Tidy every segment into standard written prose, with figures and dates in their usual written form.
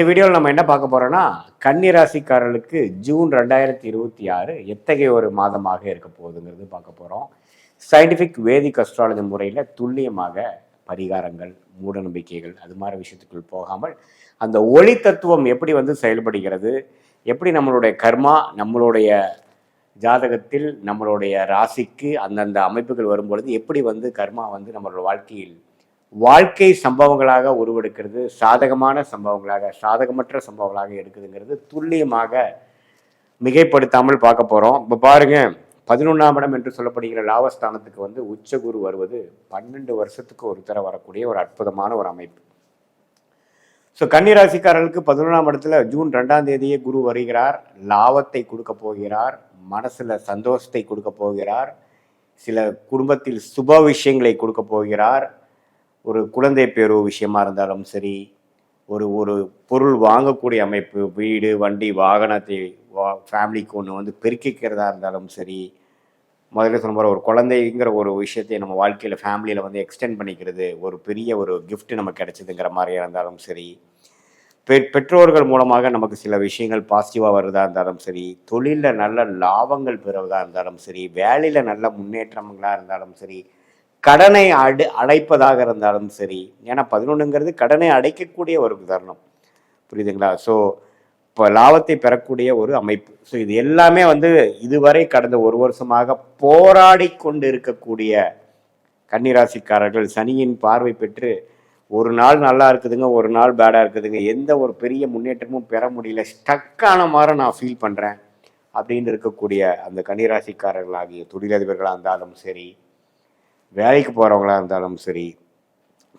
இந்த வீடியோவில் நம்ம என்ன பார்க்க போறோம்னா, கன்னி ராசிக்காரர்களுக்கு ஜூன் 2026 எத்தகைய ஒரு மாதமாக இருக்க போகுதுங்கிறது பார்க்க போறோம். சயின்டிஃபிக் வேதிக் அஸ்ட்ராலஜி முறையில் துல்லியமாக பரிகாரங்கள், மூட நம்பிக்கைகள் அது மாதிரி விஷயத்துக்குள் போகாமல் அந்த ஒளி தத்துவம் எப்படி செயல்படுகிறது, எப்படி நம்மளுடைய கர்மா நம்மளுடைய ஜாதகத்தில் நம்மளுடைய ராசிக்கு அந்தந்த அமைப்புகள் வரும்பொழுது எப்படி கர்மா நம்மளோட வாழ்க்கை சம்பவங்களாக உருவெடுக்கிறது, சாதகமான சம்பவங்களாக சாதகமற்ற சம்பவங்களாக எடுக்குதுங்கிறது துல்லியமாக மிகைப்படுத்தாமல் பார்க்க போகிறோம். இப்போ பாருங்க, 11ஆம் இடம் என்று சொல்லப்படுகிற லாபஸ்தானத்துக்கு உச்ச குரு வருவது 12 வருஷத்துக்கு ஒரு தர வரக்கூடிய ஒரு அற்புதமான ஒரு அமைப்பு. ஸோ கன்னிராசிக்காரர்களுக்கு 11ஆம் இடத்துல ஜூன் 2ஆம் தேதியே குரு வருகிறார். லாபத்தை கொடுக்க போகிறார், மனசுல சந்தோஷத்தை கொடுக்க போகிறார், சில குடும்பத்தில் சுப விஷயங்களை கொடுக்க போகிறார். ஒரு குழந்தை பேரு விஷயமா இருந்தாலும் சரி, ஒரு பொருள் வாங்கக்கூடிய அமைப்பு, வீடு வண்டி வாகனத்தை ஃபேமிலிக்கு ஒன்று பெருக்கிக்கிறதா இருந்தாலும் சரி, முதல்ல சொன்ன ஒரு குழந்தைங்கிற ஒரு விஷயத்தை நம்ம வாழ்க்கையில் ஃபேமிலியில் எக்ஸ்டெண்ட் பண்ணிக்கிறது, ஒரு பெரிய ஒரு கிஃப்ட் நமக்கு கிடைச்சதுங்கிற மாதிரியாக இருந்தாலும் சரி, பெற்றோர்கள் மூலமாக நமக்கு சில விஷயங்கள் பாசிட்டிவாக வருதா இருந்தாலும் சரி, தொழிலில் நல்ல லாபங்கள் பெறுவதாக இருந்தாலும் சரி, வேலையில் நல்ல முன்னேற்றங்களாக இருந்தாலும் சரி, கடனை அடைப்பதாக இருந்தாலும் சரி. ஏன்னா 11ங்கிறது கடனை அடைக்கக்கூடிய ஒரு தருணம், புரியுதுங்களா? ஸோ இப்போ லாபத்தை பெறக்கூடிய ஒரு அமைப்பு. ஸோ இது எல்லாமே இதுவரை கடந்த ஒரு வருஷமாக போராடி கொண்டு இருக்கக்கூடிய கன்னிராசிக்காரர்கள் சனியின் பார்வை பெற்று ஒரு நாள் நல்லா இருக்குதுங்க, ஒரு நாள் பேடாக இருக்குதுங்க, எந்த ஒரு பெரிய முன்னேற்றமும் பெற முடியல, ஸ்டக்கான மாதிரி நான் ஃபீல் பண்ணுறேன் அப்படின்னு இருக்கக்கூடிய அந்த கன்னிராசிக்காரர்களாகிய தொழிலதிபர்களாக இருந்தாலும் சரி, வேலைக்கு போகிறவங்களாக இருந்தாலும் சரி,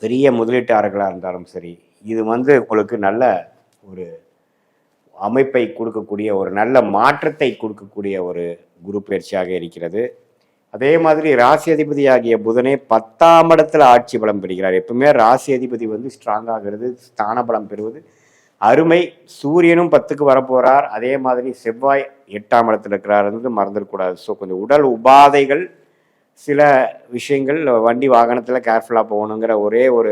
பெரிய முதலீட்டாளர்களாக இருந்தாலும் சரி, இது உங்களுக்கு நல்ல ஒரு அமைப்பை கொடுக்கக்கூடிய, ஒரு நல்ல மாற்றத்தை கொடுக்கக்கூடிய ஒரு குரு பயிற்சியாக இருக்கிறது. அதே மாதிரி ராசி அதிபதி ஆகிய புதனே 10ஆம் இடத்துல ஆட்சி பலம் பெறுகிறார். எப்பவுமே ராசி அதிபதி ஸ்ட்ராங் ஆகிறது, ஸ்தான பலம் பெறுவது அருமை. சூரியனும் 10க்கு வரப்போகிறார். அதே மாதிரி செவ்வாய் 8ஆம் இடத்துல இருக்கிறார், மறந்துடக்கூடாது. ஸோ கொஞ்சம் உடல் உபாதைகள், சில விஷயங்கள், வண்டி வாகனத்தில் கேர்ஃபுல்லாக போகணுங்கிற ஒரே ஒரு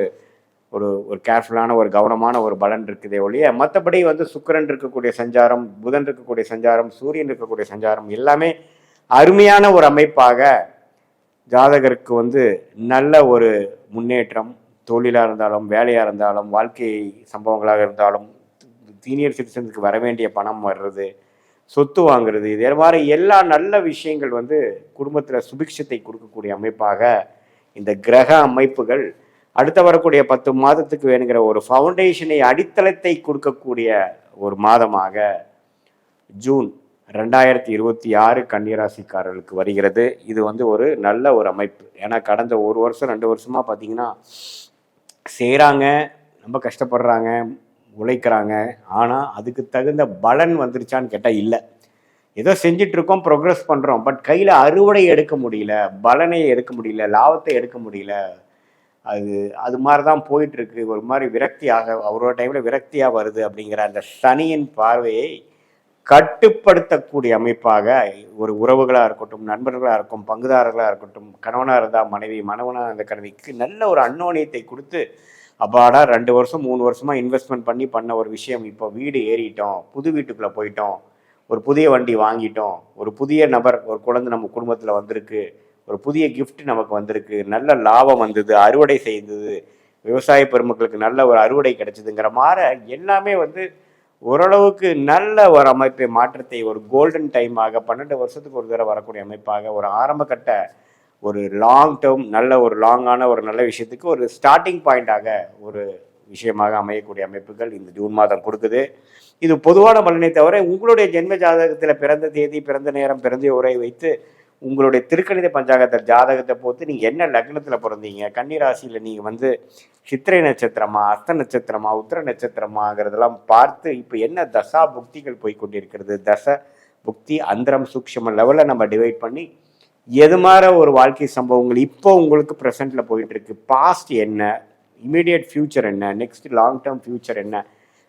கேர்ஃபுல்லான ஒரு கவனமான ஒரு பலன் இருக்குதே ஒழிய, மற்றபடி சுக்கிரன் இருக்கக்கூடிய சஞ்சாரம், புதன் இருக்கக்கூடிய சஞ்சாரம், சூரியன் இருக்கக்கூடிய சஞ்சாரம் எல்லாமே அருமையான ஒரு அமைப்பாக ஜாதகருக்கு நல்ல ஒரு முன்னேற்றம், தொழிலாக இருந்தாலும் வேலையாக இருந்தாலும் வாழ்க்கை சம்பவங்களாக இருந்தாலும், சீனியர் சிட்டிசனுக்கு வர வேண்டிய பணம் வர்றது, சொத்து வாங்குறது, இதே மாதிரி எல்லா நல்ல விஷயங்கள் குடும்பத்தில் சுபிக்ஷத்தை கொடுக்கக்கூடிய அமைப்பாக இந்த கிரக அமைப்புகள் அடுத்த வரக்கூடிய 10 மாதத்துக்கு வேணுங்கிற ஒரு ஃபவுண்டேஷனை, அடித்தளத்தை கொடுக்கக்கூடிய ஒரு மாதமாக ஜூன் 2026 கன்னிராசிக்காரர்களுக்கு வருகிறது. இது ஒரு நல்ல ஒரு அமைப்பு. ஏன்னா கடந்த ஒரு வருஷம் 2 வருஷமாக பார்த்தீங்கன்னா செய்கிறாங்க, ரொம்ப கஷ்டப்படுறாங்க, உழைக்கிறாங்க, ஆனால் அதுக்கு தகுந்த பலன் வந்துருச்சான்னு கேட்டால் இல்லை. ஏதோ செஞ்சிட்ருக்கோம், ப்ரோக்ரஸ் பண்ணுறோம், பட் கையில் அறுவடை எடுக்க முடியல, பலனை எடுக்க முடியல, லாபத்தை எடுக்க முடியல. அது மாதிரி தான் போயிட்டுருக்கு. ஒரு மாதிரி விரக்தியாக, அவரோட டைமில் விரக்தியாக வருது அப்படிங்கிற அந்த சனியின் பார்வையை கட்டுப்படுத்தக்கூடிய அமைப்பாக ஒரு உறவுகளாக இருக்கட்டும், நண்பர்களாக இருக்கும், பங்குதாரர்களாக இருக்கட்டும், கணவனாக இருந்தால் மனைவி, மனவனாக இருந்த கணவிக்கு நல்ல ஒரு அந்யோன்யத்தை கொடுத்து, அப்பாடா 2 வருஷம் 3 வருஷமாக இன்வெஸ்ட்மெண்ட் பண்ண ஒரு விஷயம், இப்போ வீடு ஏறிட்டோம், புது வீட்டுக்குள்ளே போயிட்டோம், ஒரு புதிய வண்டி வாங்கிட்டோம், ஒரு புதிய நபர், ஒரு குழந்தை நம்ம குடும்பத்தில் வந்திருக்கு, ஒரு புதிய கிஃப்ட் நமக்கு வந்திருக்கு, நல்ல லாபம் வந்தது, அறுவடை செய்தது, விவசாய பெருமக்களுக்கு நல்ல ஒரு அறுவடை கிடைச்சதுங்கிற மாதிரி எல்லாமே ஓரளவுக்கு நல்ல ஒரு அமைப்பை, மாற்றத்தை, ஒரு கோல்டன் டைமாக 12 வருஷத்துக்கு ஒரு தடவை வரக்கூடிய அமைப்பாக, ஒரு ஆரம்ப கட்ட, ஒரு லாங் டேர்ம், நல்ல ஒரு லாங்கான ஒரு நல்ல விஷயத்துக்கு ஒரு ஸ்டார்டிங் பாயிண்டாக ஒரு விஷயமாக அமையக்கூடிய அமைப்புகள் இந்த ஜூன் மாதம் கொடுக்குது. இது பொதுவான பலனை தவிர உங்களுடைய ஜென்ம ஜாதகத்தில் பிறந்த தேதி, பிறந்த நேரம், பிறந்த உரை வைத்து உங்களுடைய திருக்கணித பஞ்சாங்கத்தை ஜாதகத்தை பொறுத்து நீங்கள் என்ன லக்னத்தில் பிறந்தீங்க, கன்னிராசியில் நீங்கள் சித்திரை நட்சத்திரமா, அஸ்த நட்சத்திரமா, உத்திர நட்சத்திரமாங்கிறதெல்லாம் பார்த்து இப்போ என்ன தசா புக்திகள் போய்கொண்டிருக்கிறது, தசை புக்தி அந்தரம் சூக்ஷம லெவலில் நம்ம டிவைட் பண்ணி எது மாதிரி ஒரு வாழ்க்கை சம்பவங்கள் இப்போ உங்களுக்கு ப்ரெசென்ட்டில் போயிட்டுருக்கு, பாஸ்ட் என்ன, இமீடியட் ஃப்யூச்சர் என்ன, நெக்ஸ்ட் லாங் டேர்ம் ஃப்யூச்சர் என்ன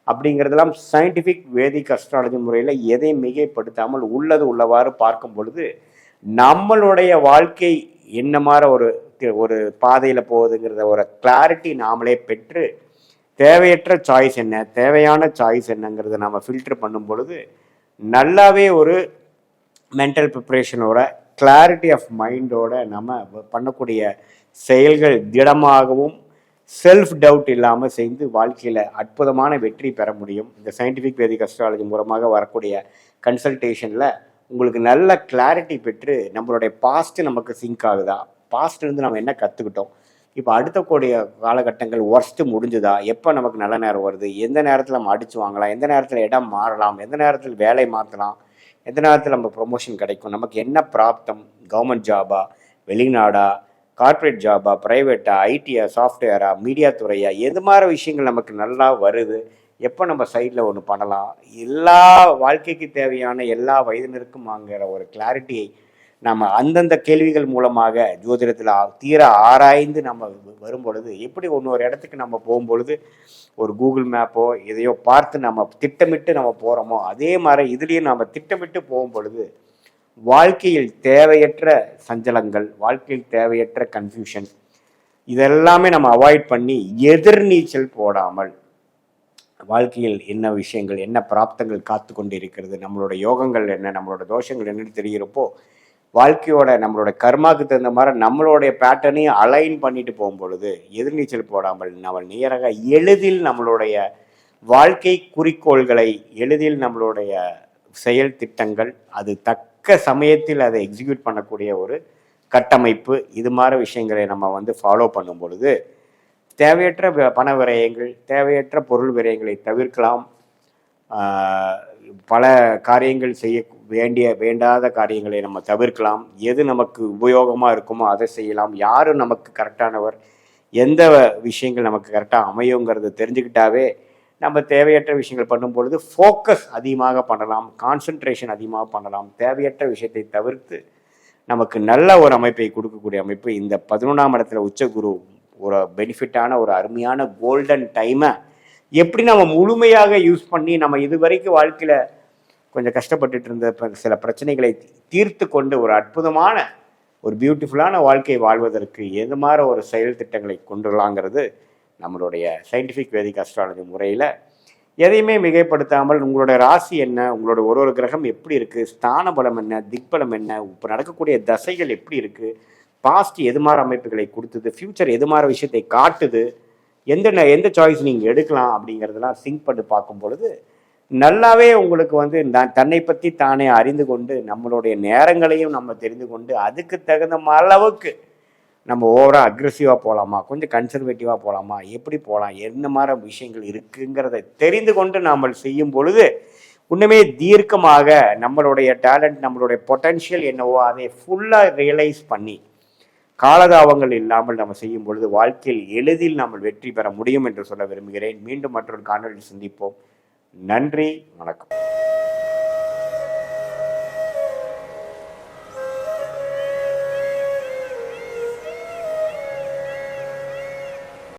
அப்படிங்கிறதெல்லாம் சயின்டிஃபிக் வேதிக் அஸ்ட்ராலஜி முறையில் எதையும் மிகைப்படுத்தாமல் உள்ளது உள்ளவாறு பார்க்கும் பொழுது நம்மளுடைய வாழ்க்கை என்ன மாதிரி ஒரு பாதையில் போகுதுங்கிறத ஒரு கிளாரிட்டி நாமளே பெற்று தேவையற்ற சாய்ஸ் என்ன, தேவையான சாய்ஸ் என்னங்கிறத நம்ம ஃபில்டர் பண்ணும் பொழுது நல்லாவே ஒரு மென்டல் ப்ரிப்ரேஷனோட, கிளாரிட்டி ஆஃப் மைண்டோட நம்ம பண்ணக்கூடிய செயல்கள் திடமாகவும் செல்ஃப் டவுட் இல்லாமல் செய்து வாழ்க்கையில் அற்புதமான வெற்றி பெற முடியும். இந்த சயின்டிஃபிக் வேதிக் அஸ்ட்ராலஜி மூலமாக வரக்கூடிய கன்சல்டேஷனில் உங்களுக்கு நல்ல கிளாரிட்டி பெற்று நம்மளுடைய பாஸ்ட்டு நமக்கு சிங்க் ஆகுதா, பாஸ்ட்லேருந்து நம்ம என்ன கற்றுக்கிட்டோம், இப்போ அடுத்த கூடிய காலகட்டங்கள் ஒர்ஸ்ட்டு முடிஞ்சுதா, எப்போ நமக்கு நல்ல நேரம் வருது, எந்த நேரத்தில் நம்ம அடித்து வாங்கலாம், எந்த நேரத்தில் இடம் மாறலாம், எந்த நேரத்தில் வேலை மாற்றலாம், எந்த நேரத்தில் நம்ம ப்ரொமோஷன் கிடைக்கும், நமக்கு என்ன பிராப்தம், கவர்மெண்ட் ஜாபா, வெளிநாடா, கார்ப்பரேட் ஜாபா, ப்ரைவேட்டா, ஐடியா, சாஃப்ட்வேரா, மீடியா துறையா, எது மாதிரி விஷயங்கள் நமக்கு நல்லா வருது, எப்போ நம்ம சைடில் ஒன்று பண்ணலாம், எல்லா வாழ்க்கைக்கு தேவையான எல்லா வயதினருக்கும் வாங்குகிற ஒரு கிளாரிட்டியை நம்ம அந்தந்த கேள்விகள் மூலமாக ஜோதிடத்தில் தீர ஆராய்ந்து நம்ம வரும் பொழுது, எப்படி ஒரு இடத்துக்கு நம்ம போகும்பொழுது ஒரு கூகுள் மேப்போ எதையோ பார்த்து நம்ம திட்டமிட்டு நம்ம போகிறோமோ, அதே மாதிரி இதுலேயும் நம்ம திட்டமிட்டு போகும் பொழுது வாழ்க்கையில் தேவையற்ற சஞ்சலங்கள், வாழ்க்கையில் தேவையற்ற கன்ஃபியூஷன் இதெல்லாமே நம்ம அவாய்ட் பண்ணி எதிர்நீச்சல் போடாமல் வாழ்க்கையில் என்ன விஷயங்கள், என்ன பிராப்தங்கள் காத்து கொண்டு இருக்கிறது, நம்மளோட யோகங்கள் என்ன, நம்மளோட தோஷங்கள் என்னன்னு தெரிகிறப்போ வாழ்க்கையோட நம்மளோட கர்மாவுக்கு தகுந்த மாதிரி நம்மளுடைய பேட்டர்னையும் அலைன் பண்ணிட்டு போகும் பொழுது எதிர்நீச்சல் போடாமல் நம்ம நேராக எளிதில் நம்மளுடைய வாழ்க்கை குறிக்கோள்களை, எளிதில் நம்மளுடைய செயல் திட்டங்கள் அது தக்க சமயத்தில் அதை எக்ஸிக்யூட் பண்ணக்கூடிய ஒரு கட்டமைப்பு, இது மாதிரி விஷயங்களை நம்ம ஃபாலோ பண்ணும் பொழுது தேவையற்ற பண விரயங்கள், தேவையற்ற பொருள் விரயங்களை தவிர்க்கலாம். பல காரியங்கள் செய்ய வேண்டாத காரியங்களை நம்ம தவிர்க்கலாம். எது நமக்கு உபயோகமாக இருக்குமோ அதை செய்யலாம். யார் நமக்கு கரெக்டானவர், எந்த விஷயங்கள் நமக்கு கரெக்டாக அமையுங்கிறத தெரிஞ்சுக்கிட்டாவே நம்ம தேவையற்ற விஷயங்கள் பண்ணும் பொழுது ஃபோக்கஸ் அதிகமாக பண்ணலாம், கான்சன்ட்ரேஷன் அதிகமாக பண்ணலாம். தேவையற்ற விஷயத்தை தவிர்த்து நமக்கு நல்ல ஒரு அமைப்பை கொடுக்கக்கூடிய அமைப்பு இந்த 11ஆம் இடத்துல உச்சகுரு ஒரு பெனிஃபிட்டான ஒரு அருமையான கோல்டன் டைமை எப்படி நம்ம முழுமையாக யூஸ் பண்ணி நம்ம இது வரைக்கும் வாழ்க்கையில் கொஞ்சம் கஷ்டப்பட்டுட்டு இருந்த சில பிரச்சனைகளை தீர்த்து கொண்டு ஒரு அற்புதமான ஒரு பியூட்டிஃபுல்லான வாழ்க்கை வாழ்வதற்கு எது மாதிரி ஒரு செயல் திட்டங்களை கொண்டுலாங்கிறது நம்மளுடைய சயின்டிஃபிக் வேதிக் அஸ்ட்ராலஜி முறையில் எதையுமே மிகைப்படுத்தாமல் உங்களோட ராசி என்ன, உங்களோட ஒரு கிரகம் எப்படி இருக்குது, ஸ்தான பலம் என்ன, திக்பலம் என்ன, இப்போ நடக்கக்கூடிய தசைகள் எப்படி இருக்குது, பாஸ்ட் எது மாதிரி அமைப்புகளை கொடுத்தது, ஃப்யூச்சர் எது மாதிரி விஷயத்தை காட்டுது, எந்த சாய்ஸ் நீங்கள் எடுக்கலாம் அப்படிங்கிறதெல்லாம் சிங்க் பண்ணி பார்க்கும் பொழுது நல்லாவே உங்களுக்கு தன்னை பற்றி தானே அறிந்து கொண்டு நம்மளுடைய நேரங்களையும் நம்ம தெரிந்து கொண்டு அதுக்கு தகுந்த அளவுக்கு நம்ம ஓவராக அக்ரெசிவாக போகலாமா, கொஞ்சம் கன்சர்வேட்டிவாக போகலாமா, எப்படி போகலாம், என்ன மாதிரி விஷயங்கள் இருக்குங்கிறத தெரிந்து கொண்டு நாம் செய்யும் பொழுது இன்னுமே தீர்க்கமாக நம்மளுடைய டேலண்ட், நம்மளுடைய பொட்டன்ஷியல் என்னவோ அதை ஃபுல்லாக ரியலைஸ் பண்ணி காலதாபங்கள் இல்லாமல் நம்ம செய்யும் பொழுது வாழ்க்கையில் எளிதில் நாம் வெற்றி பெற முடியும் என்று சொல்ல விரும்புகிறேன். மீண்டும் மற்றொரு காணொலியில் சந்திப்போம். நன்றி, வணக்கம்.